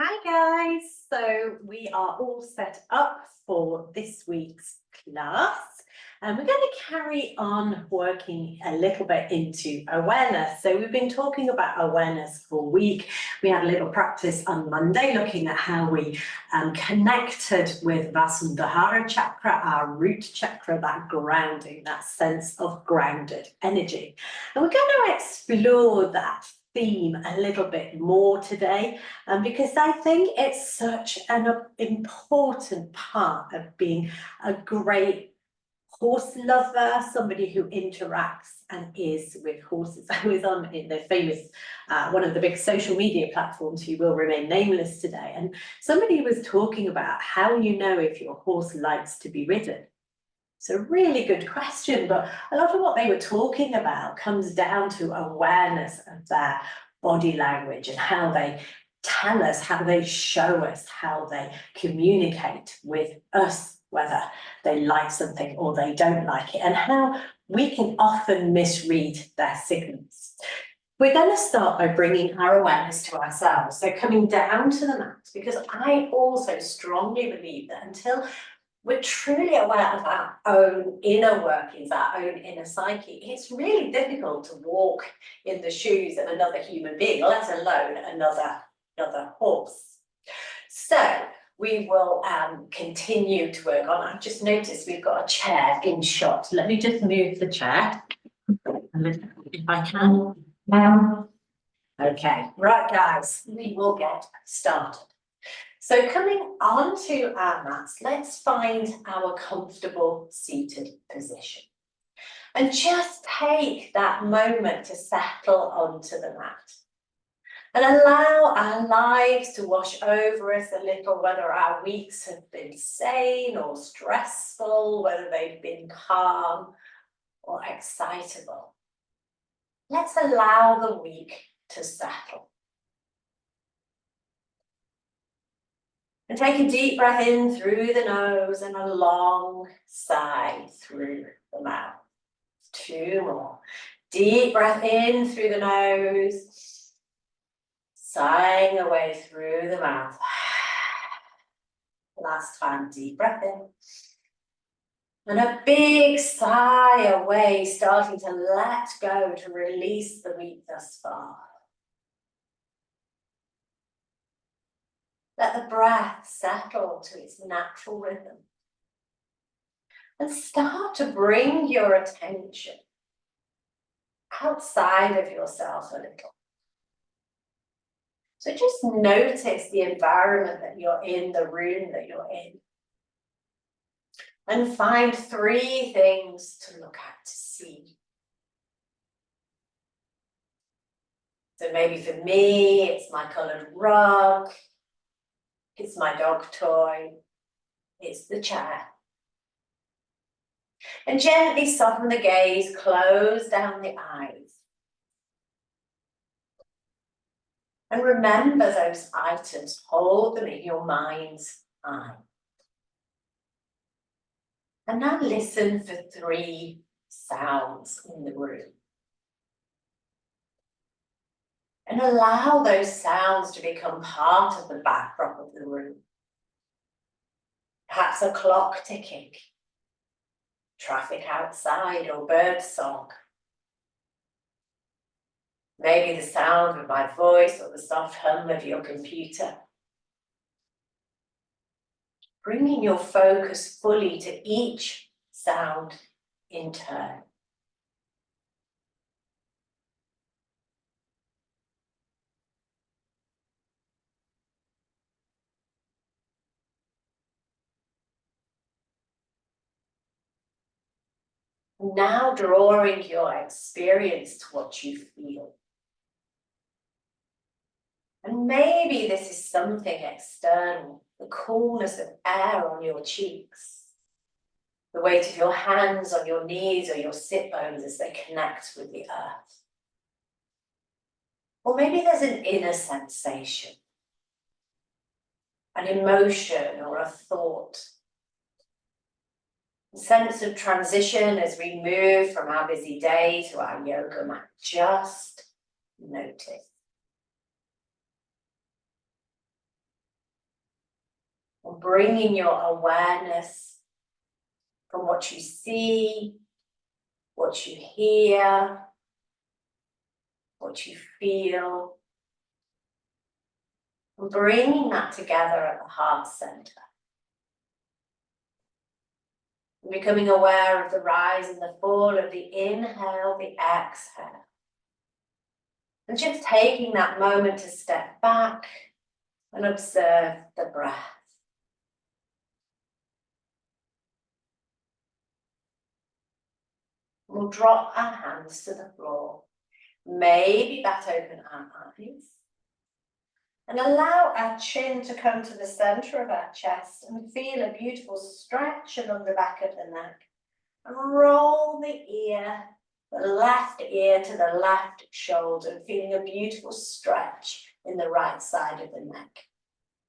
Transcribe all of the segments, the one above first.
Hi guys, so we are all set up for this week's class and we're going to carry on working a little bit into awareness. So we've been talking about awareness for a week. We had a little practice on Monday looking at how we connected with Vasudhara chakra, our root chakra, that grounding, that sense of grounded energy. And we're going to explore that theme a little bit more today, because I think it's such an important part of being a great horse lover, somebody who interacts and is with horses. I was on in the famous, one of the big social media platforms who will remain nameless today, and somebody was talking about how you know if your horse likes to be ridden. It's a really good question, but a lot of what they were talking about comes down to awareness of their body language and how they tell us, how they show us, how they communicate with us, whether they like something or they don't like it, and how we can often misread their signals. We're going to start by bringing our awareness to ourselves, so coming down to the mat, because I also strongly believe that until we're truly aware of our own inner workings, our own inner psyche, it's really difficult to walk in the shoes of another human being, let alone another horse. So we will continue to work on. I've just noticed we've got a chair in shot. Let me just move the chair if I can. Okay, right guys, we will get started. So coming onto our mats, let's find our comfortable seated position. And just take that moment to settle onto the mat. And allow our lives to wash over us a little, whether our weeks have been sane or stressful, whether they've been calm or excitable. Let's allow the week to settle. And take a deep breath in through the nose and a long sigh through the mouth. 2 more. Deep breath in through the nose, sighing away through the mouth. Last time, deep breath in. And a big sigh away, starting to let go, to release the week thus far. Let the breath settle to its natural rhythm. And start to bring your attention outside of yourself a little. So just notice the environment that you're in, the room that you're in. And find 3 things to look at, to see. So maybe for me, it's my coloured rug, it's my dog toy, it's the chair. And gently soften the gaze, close down the eyes. And remember those items, hold them in your mind's eye. And now listen for 3 sounds in the room. And allow those sounds to become part of the backdrop of the room. Perhaps a clock ticking, traffic outside, or bird song. Maybe the sound of my voice or the soft hum of your computer. Bringing your focus fully to each sound in turn. Now drawing your experience to what you feel. And maybe this is something external, the coolness of air on your cheeks, the weight of your hands on your knees or your sit bones as they connect with the earth. Or maybe there's an inner sensation, an emotion or a thought. A sense of transition as we move from our busy day to our yoga mat. Just notice. Bringing your awareness from what you see, what you hear, what you feel, and bringing that together at the heart center. Becoming aware of the rise and the fall of the inhale, the exhale. And just taking that moment to step back and observe the breath. We'll drop our hands to the floor. Maybe bat open our eyes. And allow our chin to come to the center of our chest and feel a beautiful stretch along the back of the neck. And roll the ear, the left ear to the left shoulder, feeling a beautiful stretch in the right side of the neck.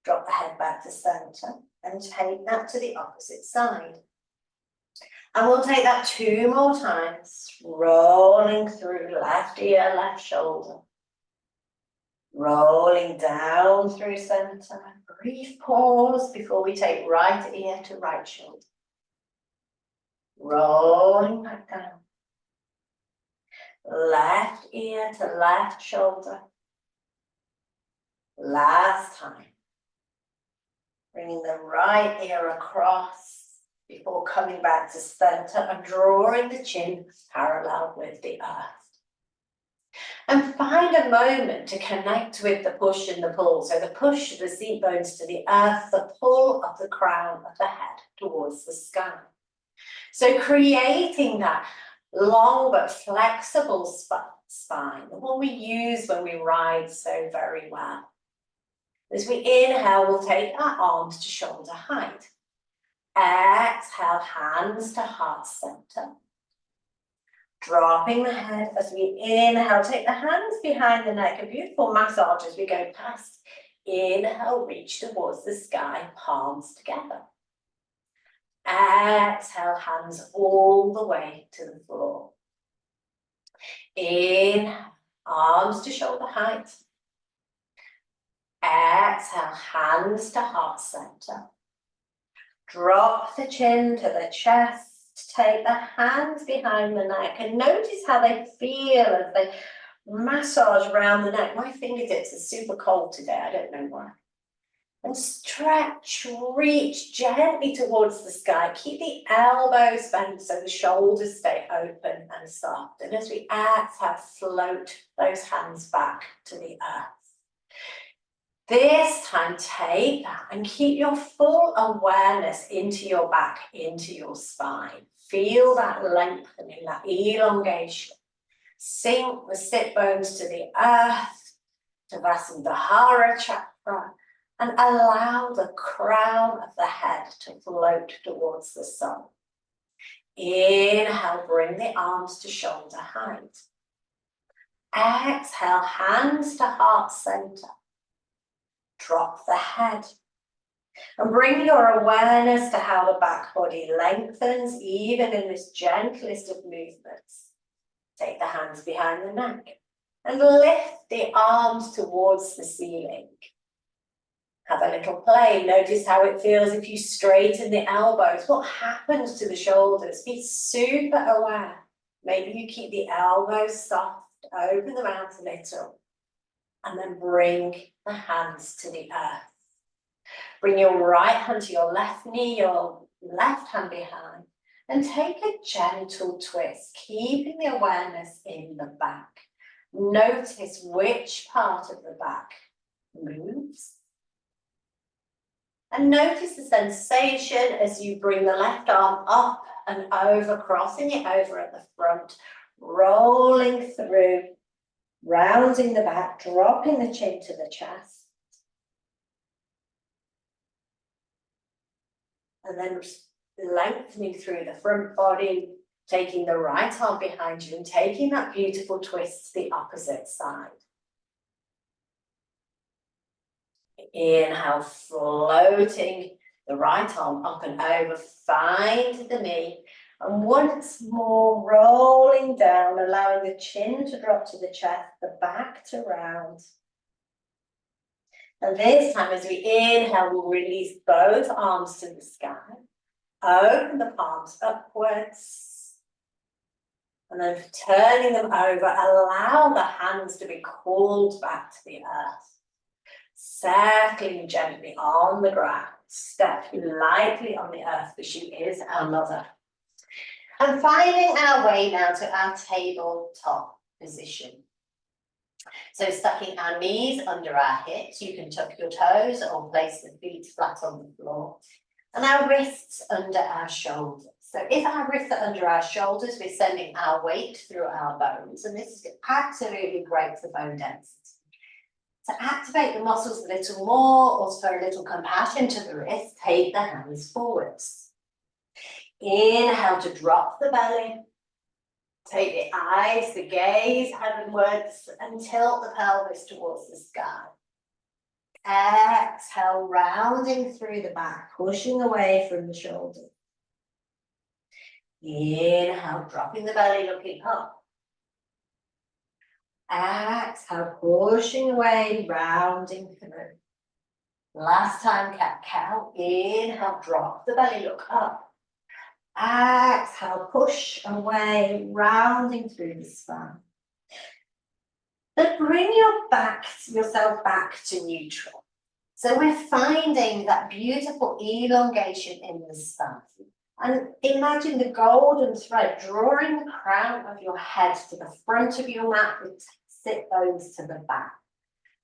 Drop the head back to center and take that to the opposite side. And we'll take that 2 more times, rolling through left ear, left shoulder. Rolling down through center. Brief pause before we take right ear to right shoulder. Rolling back down. Left ear to left shoulder. Last time. Bringing the right ear across before coming back to center and drawing the chin parallel with the earth. And find a moment to connect with the push and the pull. So the push of the seat bones to the earth, the pull of the crown of the head towards the sky. So creating that long but flexible spine, the one we use when we ride so very well. As we inhale, we'll take our arms to shoulder height. Exhale, hands to heart center. Dropping the head as we inhale, take the hands behind the neck, a beautiful massage as we go past. Inhale, reach towards the sky, palms together. Exhale, hands all the way to the floor. Inhale, arms to shoulder height. Exhale, hands to heart center. Drop the chin to the chest. Take the hands behind the neck and notice how they feel as they massage around the neck. My fingertips are super cold today, I don't know why. And stretch, reach gently towards the sky. Keep the elbows bent so the shoulders stay open and soft. And as we exhale, float those hands back to the earth. This time, take that and keep your full awareness into your back, into your spine. Feel that lengthening, that elongation. Sink the sit bones to the earth, to Vasudhara chakra, and allow the crown of the head to float towards the sun. Inhale, bring the arms to shoulder height. Exhale, hands to heart center. Drop the head. And bring your awareness to how the back body lengthens, even in this gentlest of movements. Take the hands behind the neck and lift the arms towards the ceiling. Have a little play. Notice how it feels if you straighten the elbows. What happens to the shoulders? Be super aware. Maybe you keep the elbows soft, open them out a little, and then bring the hands to the earth. Bring your right hand to your left knee, your left hand behind, and take a gentle twist, keeping the awareness in the back. Notice which part of the back moves. And notice the sensation as you bring the left arm up and over, crossing it over at the front, rolling through, rounding the back, dropping the chin to the chest. And then lengthening through the front body, taking the right arm behind you and taking that beautiful twist to the opposite side. Inhale, floating the right arm up and over, find the knee. And once more, rolling down, allowing the chin to drop to the chest, the back to round. And this time, as we inhale, we'll release both arms to the sky. Open the palms upwards. And then turning them over, allow the hands to be called back to the earth. Circling gently on the ground. Step lightly on the earth, for she is our mother. And finding our way now to our tabletop position. So stucking our knees under our hips, you can tuck your toes or place the feet flat on the floor. And our wrists under our shoulders. So if our wrists are under our shoulders, we're sending our weight through our bones. And this is absolutely great for bone density. To activate the muscles a little more or for a little compassion to the wrist, take the hands forwards. Inhale to drop the belly. Take the eyes, the gaze heavenwards and tilt the pelvis towards the sky. Exhale, rounding through the back, pushing away from the shoulder. Inhale, dropping the belly, looking up. Exhale, pushing away, rounding through. Last time, cat-cow. Inhale, drop the belly, look up. Exhale, push away, rounding through the spine. Then bring yourself back to neutral. So we're finding that beautiful elongation in the spine. And imagine the golden thread drawing the crown of your head to the front of your mat with sit bones to the back.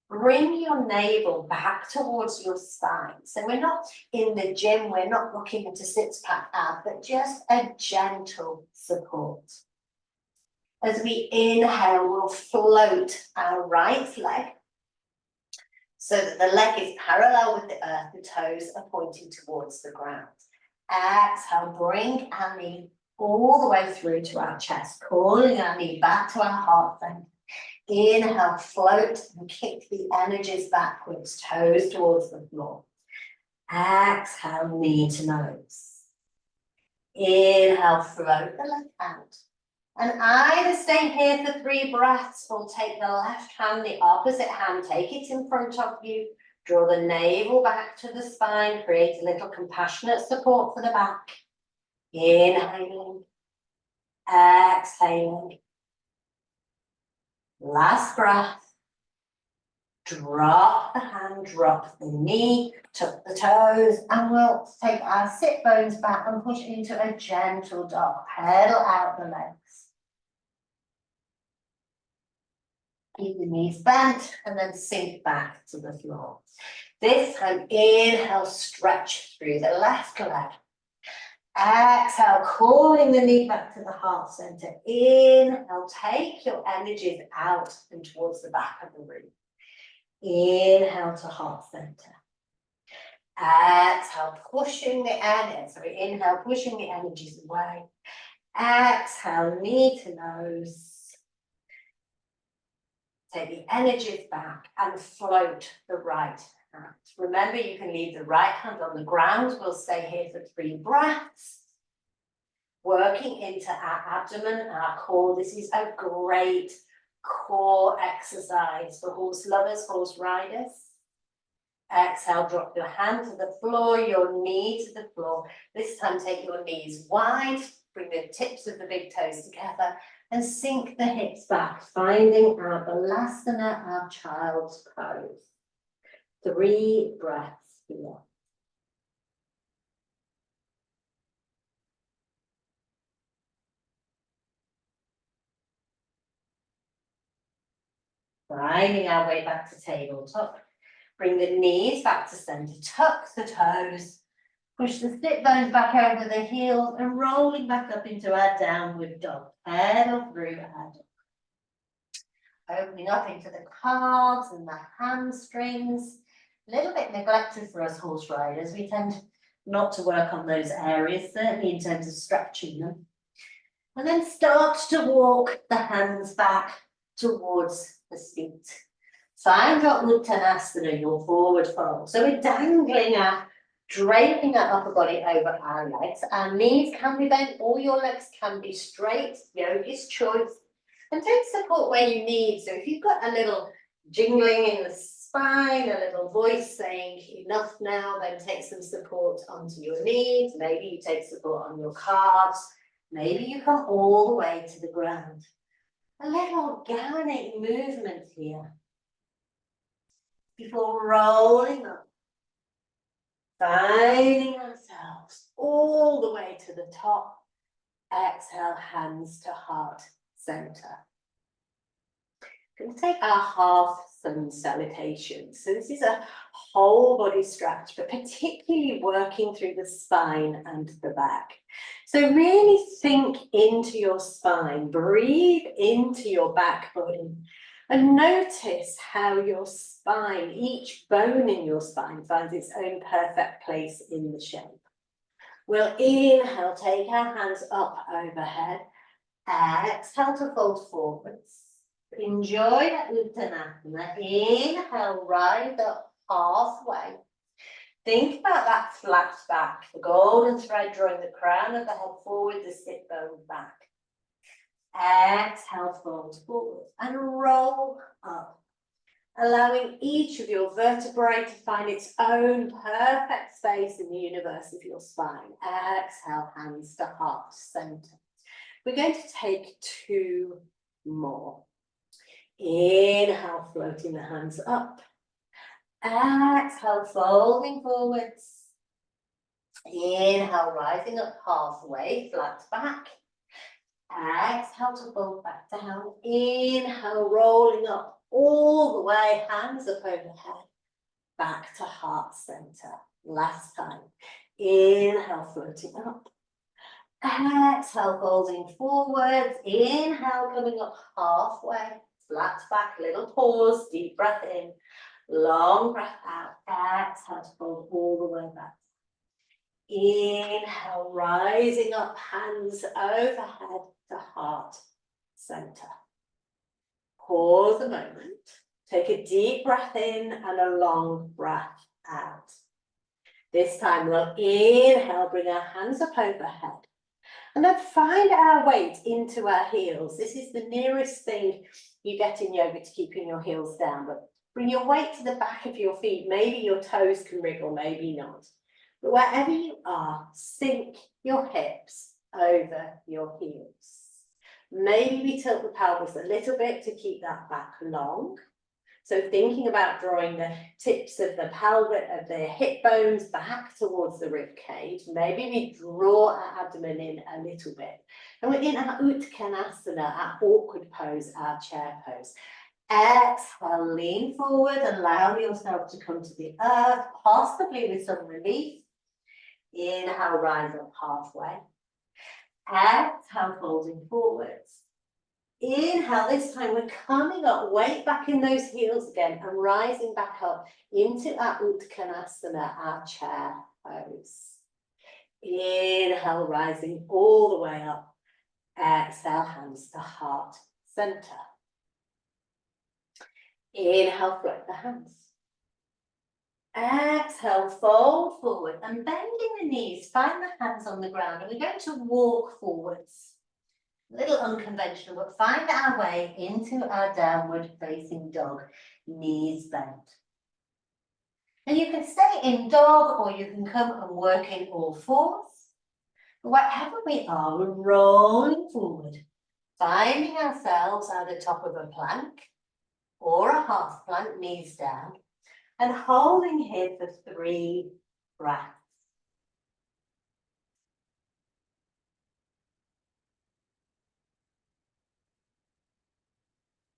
Bring your navel back towards your spine. So we're not in the gym, we're not looking at a six-pack ab, but just a gentle support. As we inhale, we'll float our right leg so that the leg is parallel with the earth, the toes are pointing towards the ground. Exhale, bring our knee all the way through to our chest, calling our knee back to our heart center. Inhale, float and kick the energies backwards, toes towards the floor. Exhale, knee to nose. Inhale, float the left hand. And either stay here for 3 breaths or take the left hand, the opposite hand, take it in front of you. Draw the navel back to the spine, create a little compassionate support for the back. Inhaling, exhaling. Last breath. Drop the hand, drop the knee, tuck the toes, and we'll take our sit bones back and push into a gentle dog. Pedal out the legs. Keep the knees bent and then sink back to the floor. This time, inhale, stretch through the left leg. Exhale, calling the knee back to the heart center. Inhale, take your energies out and towards the back of the room. Inhale to heart center. Exhale, pushing the energy. So inhale, pushing the energies away. Exhale, knee to nose. Take the energies back and float the right hand. Remember, you can leave the right hand on the ground. We'll stay here for 3 breaths. Working into our abdomen, our core. This is a great core exercise for horse lovers, horse riders. Exhale, drop your hand to the floor, your knee to the floor. This time, take your knees wide, bring the tips of the big toes together, and sink the hips back, finding our Balasana, our child's pose. 3 breaths here. Finding our way back to tabletop. Bring the knees back to center, tuck the toes, push the sit bones back over the heels and rolling back up into our downward dog. Pedal through our dog. Opening up into the calves and the hamstrings. A little bit neglected for us horse riders. We tend not to work on those areas, certainly in terms of stretching them. And then start to walk the hands back towards the feet. Find your Uttanasana, your forward fold. So we're dangling our, draping our upper body over our legs. Our knees can be bent, all your legs can be straight, yogi's choice. And take support where you need. So if you've got a little jingling in the spine, a little voice saying enough now, then take some support onto your knees, maybe you take support on your calves, maybe you come all the way to the ground. A little organic movement here before rolling up, finding ourselves all the way to the top. Exhale, hands to heart center. We're going to take our half sun salutation. So this is a whole body stretch, but particularly working through the spine and the back. So really think into your spine, breathe into your back body, and notice how your spine, each bone in your spine finds its own perfect place in the shape. We'll inhale, take our hands up overhead. Exhale to fold forwards. Enjoy that Uttanasana. Inhale, rise up halfway. Think about that flat back, the golden thread drawing the crown of the head forward, the sit bone back. Exhale, fold forward and roll up, allowing each of your vertebrae to find its own perfect space in the universe of your spine. Exhale, hands to heart center. We're going to take 2 more. Inhale, floating the hands up. Exhale, folding forwards. Inhale, rising up halfway, flat back. Exhale to fold back down. Inhale, rolling up all the way, hands up overhead. Back to heart center. Last time. Inhale, floating up. Exhale, folding forwards. Inhale, coming up halfway. Flat back, little pause, deep breath in. Long breath out. Exhale to fold all the way back. Inhale, rising up, hands overhead to heart center. Pause a moment. Take a deep breath in and a long breath out. This time we'll inhale, bring our hands up overhead. And then find our weight into our heels. This is the nearest thing you get in yoga to keeping your heels down. But bring your weight to the back of your feet. Maybe your toes can wriggle, maybe not. But wherever you are, sink your hips over your heels. Maybe we tilt the pelvis a little bit to keep that back long. So thinking about drawing the tips of the pelvic, of the hip bones back towards the rib cage. Maybe we draw our abdomen in a little bit. And we're in our Uttanasana, our awkward pose, our chair pose. Exhale, lean forward, allow yourself to come to the earth, possibly with some relief. Inhale, rise up halfway. Exhale, folding forwards. Inhale, this time we're coming up, weight back in those heels again and rising back up into our Uttanasana, our chair pose. Inhale, rising all the way up. Exhale, hands to heart center. Inhale, float the hands. Exhale, fold forward and bending the knees, find the hands on the ground and we're going to walk forwards. A little unconventional, but find our way into our downward facing dog, knees bent. And you can stay in dog or you can come and work in all fours. But wherever we are, we're rolling forward, finding ourselves either top of a plank or a half plank, knees down, and holding here for 3 breaths.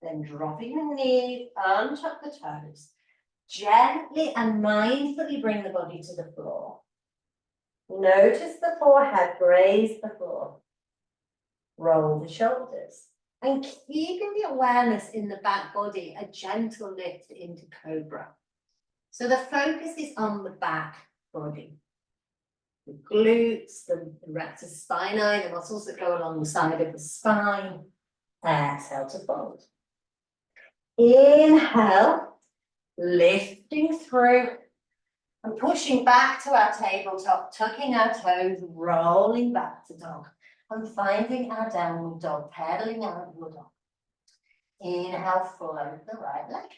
Then dropping the knees, untuck the toes. Gently and mindfully bring the body to the floor. Notice the forehead, raise the floor. Roll the shoulders. And keeping the awareness in the back body, a gentle lift into cobra. So the focus is on the back body. The glutes, the rectus spinae, the muscles that go along the side of the spine. Exhale to fold. Inhale, lifting through and pushing back to our tabletop, tucking our toes, rolling back to dog and finding our downward dog, pedaling out your dog. Inhale, float the right leg.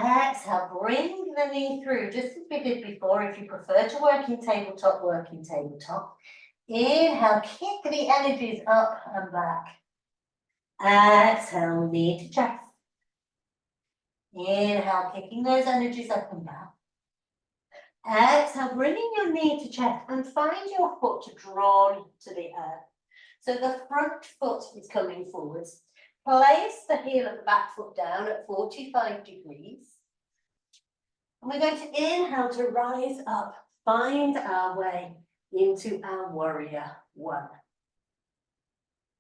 Exhale, bring the knee through, just as we did before. If you prefer to working tabletop, working tabletop. Inhale, kick the energies up and back. Exhale, knee to chest. Inhale, kicking those energies up and back. Exhale, bringing your knee to chest and find your foot drawn to the earth. So the front foot is coming forwards. Place the heel of the back foot down at 45 degrees. And we're going to inhale to rise up, find our way into our warrior one.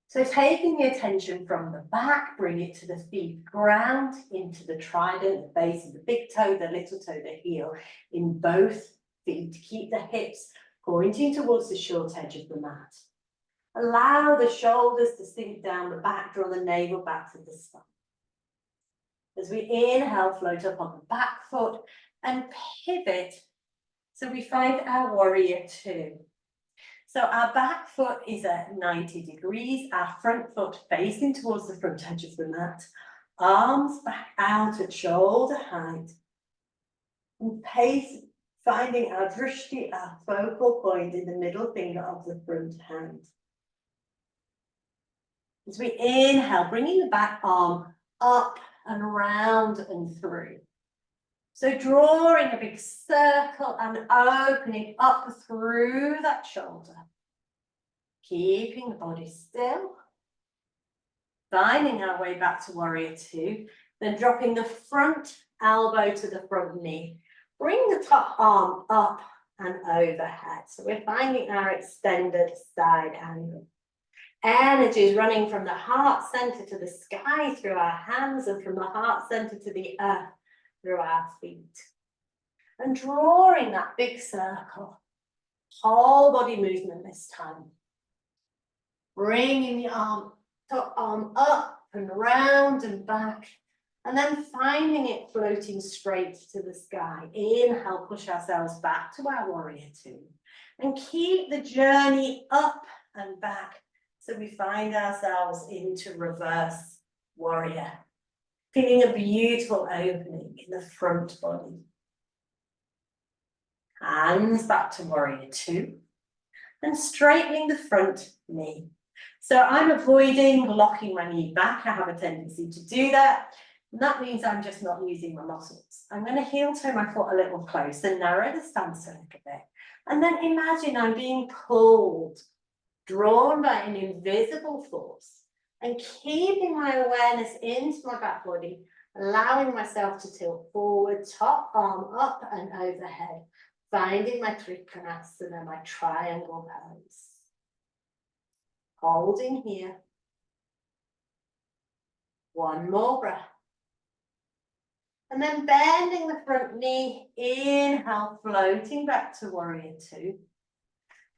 So taking the attention from the back, bring it to the feet, ground into the trident, the base of the big toe, the little toe, the heel in both feet. Keep the hips pointing towards the short edge of the mat. Allow the shoulders to sink down the back, draw the navel back to the spine. As we inhale, float up on the back foot and pivot. So we find our warrior two. So our back foot is at 90 degrees, our front foot facing towards the front edge of the mat, arms back out at shoulder height, and pace, finding our drishti, our focal point in the middle finger of the front hand. As we inhale, bringing the back arm up and round and through. So drawing a big circle and opening up through that shoulder. Keeping the body still. Finding our way back to warrior two. Then dropping the front elbow to the front knee. Bring the top arm up and overhead. So we're finding our extended side angle. Energy is running from the heart center to the sky through our hands and from the heart center to the earth through our feet. And drawing that big circle, whole body movement this time. Bringing the top arm up and round and back, and then finding it floating straight to the sky. Inhale, push ourselves back to our warrior two, and keep the journey up and back. So we find ourselves into reverse warrior. Feeling a beautiful opening in the front body. Hands back to warrior two. And straightening the front knee. So I'm avoiding locking my knee back. I have a tendency to do that. And that means I'm just not using my muscles. I'm going to heel toe my foot a little closer, narrow the stance a little bit. And then imagine I'm being pulled, drawn by an invisible force, and keeping my awareness into my back body, allowing myself to tilt forward, top arm up and overhead, finding my Trikonasana, my triangle pose. Holding here. One more breath. And then bending the front knee, inhale, floating back to warrior two.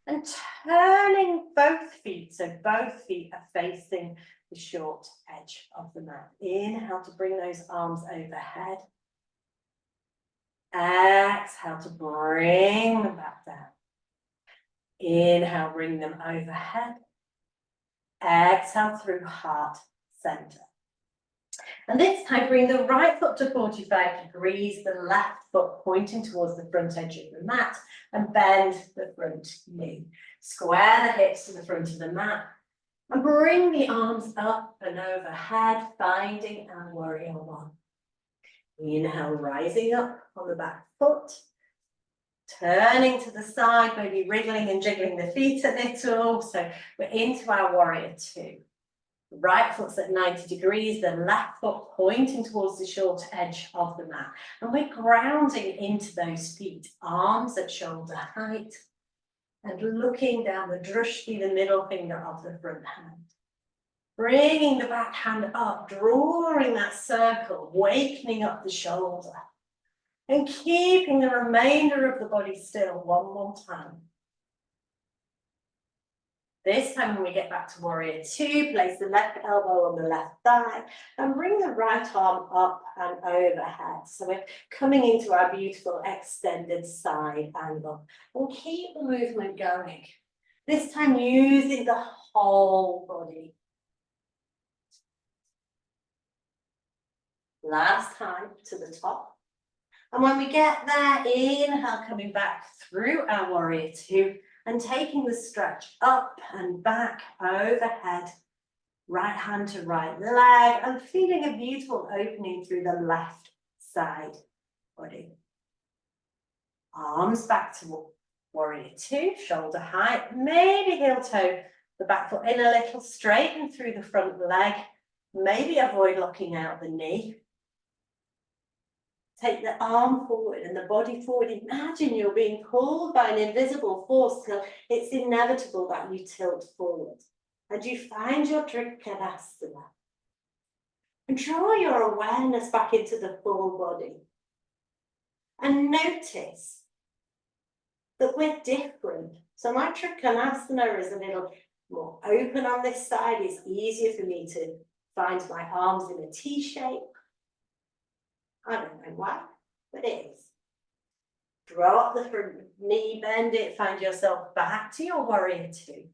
And turning both feet, so both feet are facing the short edge of the mat. Inhale to bring those arms overhead. Exhale to bring them back down. Inhale, bring them overhead. Exhale through heart center. And this time, bring the right foot to 45 degrees, the left foot pointing towards the front edge of the mat, and bend the front knee. Square the hips to the front of the mat, and bring the arms up and overhead, finding our warrior one. Inhale, rising up on the back foot, turning to the side, maybe wriggling and jiggling the feet a little. So we're into our warrior two. The right foot's at 90 degrees, the left foot pointing towards the short edge of the mat. And we're grounding into those feet, arms at shoulder height, and looking down the drishti, the middle finger of the front hand. Bringing the back hand up, drawing that circle, wakening up the shoulder. And keeping the remainder of the body still one more time. This time when we get back to warrior two, place the left elbow on the left thigh and bring the right arm up and overhead. So we're coming into our beautiful extended side angle. And keep the movement going. This time using the whole body. Last time to the top. And when we get there, inhale, coming back through our warrior two and taking the stretch up and back overhead, right hand to right leg, and feeling a beautiful opening through the left side body. Arms back to warrior two, shoulder height, maybe heel toe the back foot in a little, straighten through the front leg, maybe avoid locking out the knee. Take the arm forward and the body forward. Imagine you're being pulled by an invisible force till it's inevitable that you tilt forward. And you find your Trikonasana. And draw your awareness back into the full body. And notice that we're different. So my Trikonasana is a little more open on this side. It's easier for me to find my arms in a T shape. I don't know why, but it is. Drop the front knee, bend it, find yourself back to your warrior two.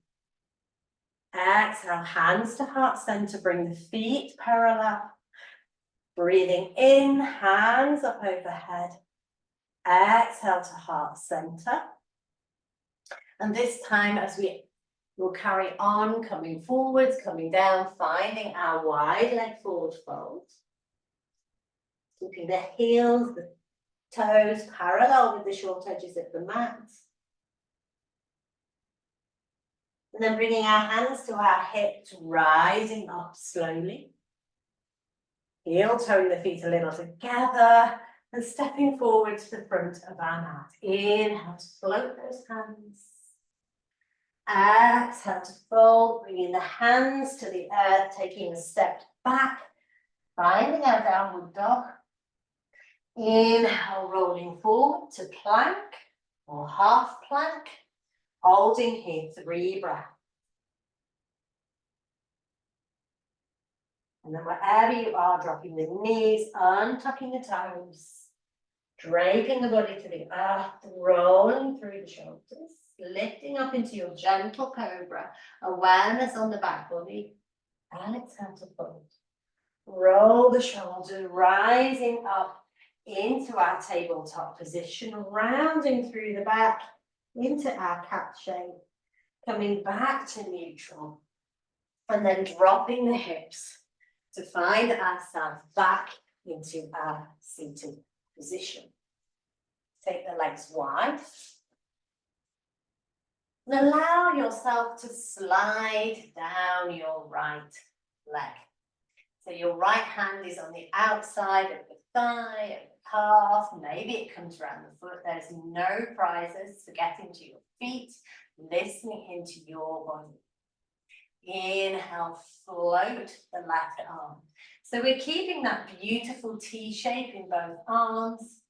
Exhale, hands to heart center, bring the feet parallel. Breathing in, hands up overhead. Exhale to heart center. And this time, as we will carry on, coming forwards, coming down, finding our wide leg forward fold. Keeping the heels, the toes parallel with the short edges of the mat. And then bringing our hands to our hips, rising up slowly. Heel toeing the feet a little together and stepping forward to the front of our mat. Inhale to float those hands. Exhale to fold, bringing the hands to the earth, taking a step back, finding our downward dog. Inhale, rolling forward to plank or half plank, holding here 3 breaths. And then wherever you are, dropping the knees, untucking the toes, draping the body to the earth, rolling through the shoulders, lifting up into your gentle cobra, awareness on the back body, and exhale to fold. Roll the shoulders, rising up into our tabletop position, rounding through the back into our cat shape, coming back to neutral, and then dropping the hips to find ourselves back into our seated position. Take the legs wide. And allow yourself to slide down your right leg. So your right hand is on the outside of the thigh, of the calf, maybe it comes around the foot. There's no prizes for getting to your feet, listening into your body. Inhale, float the left arm. So we're keeping that beautiful T shape in both arms.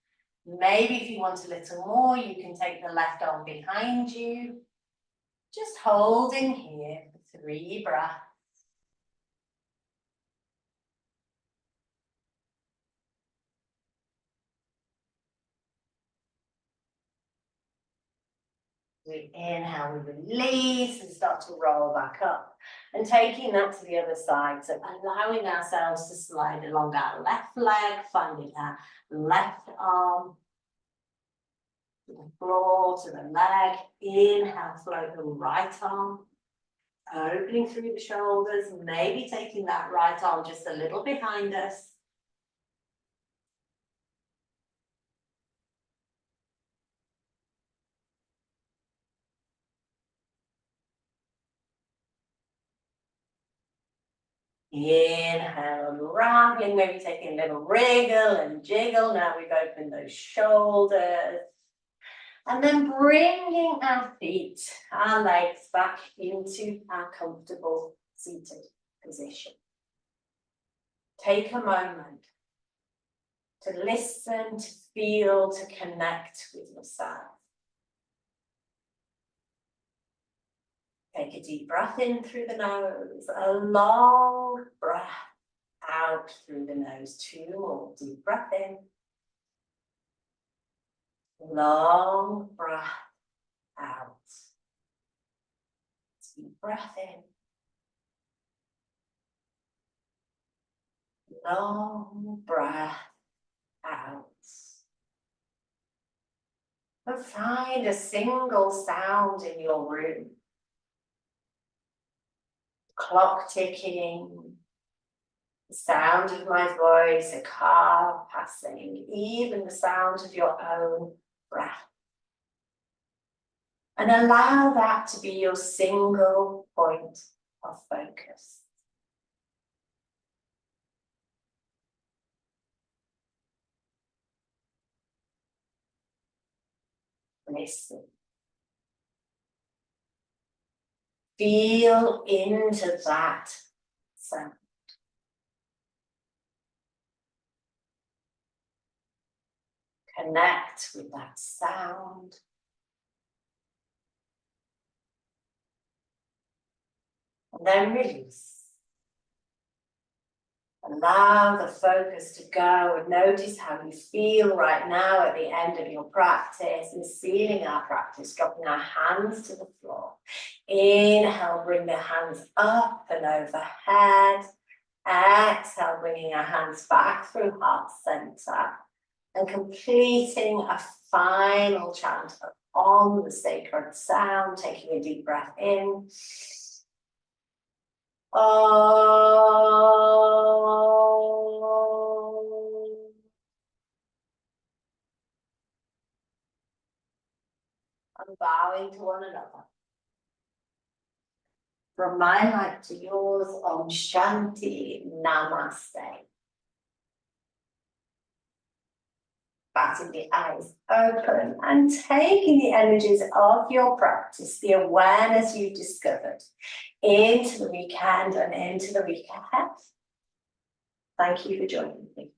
Maybe if you want a little more, you can take the left arm behind you. Just holding here for 3 breaths. We inhale, we release and start to roll back up. And taking that to the other side, so allowing ourselves to slide along our left leg, finding our left arm to the floor, to the leg. Inhale, float the right arm, opening through the shoulders, maybe taking that right arm just a little behind us. Inhale, unraveling, maybe taking a little wriggle and jiggle. Now we've opened those shoulders. And then bringing our feet, our legs back into our comfortable seated position. Take a moment to listen, to feel, to connect with yourself. Take a deep breath in through the nose, a long breath out through the nose. 2 more. Deep breath in. Long breath out. Deep breath in. long breath out. And find a single sound in your room. Clock ticking, the sound of my voice, a car passing, even the sound of your own breath. And allow that to be your single point of focus. Listen. Feel into that sound. Connect with that sound. And then release. Allow the focus to go and notice how you feel right now at the end of your practice and sealing our practice, dropping our hands to the floor. Inhale, bring the hands up and overhead. Exhale, bringing our hands back through heart center and completing a final chant on the sacred sound, taking a deep breath in. I'm bowing to one another. From my light to yours, Om Shanti, Namaste. Batting the eyes open and taking the energies of your practice, the awareness you've discovered, into the weekend and into the week ahead. Thank you for joining me.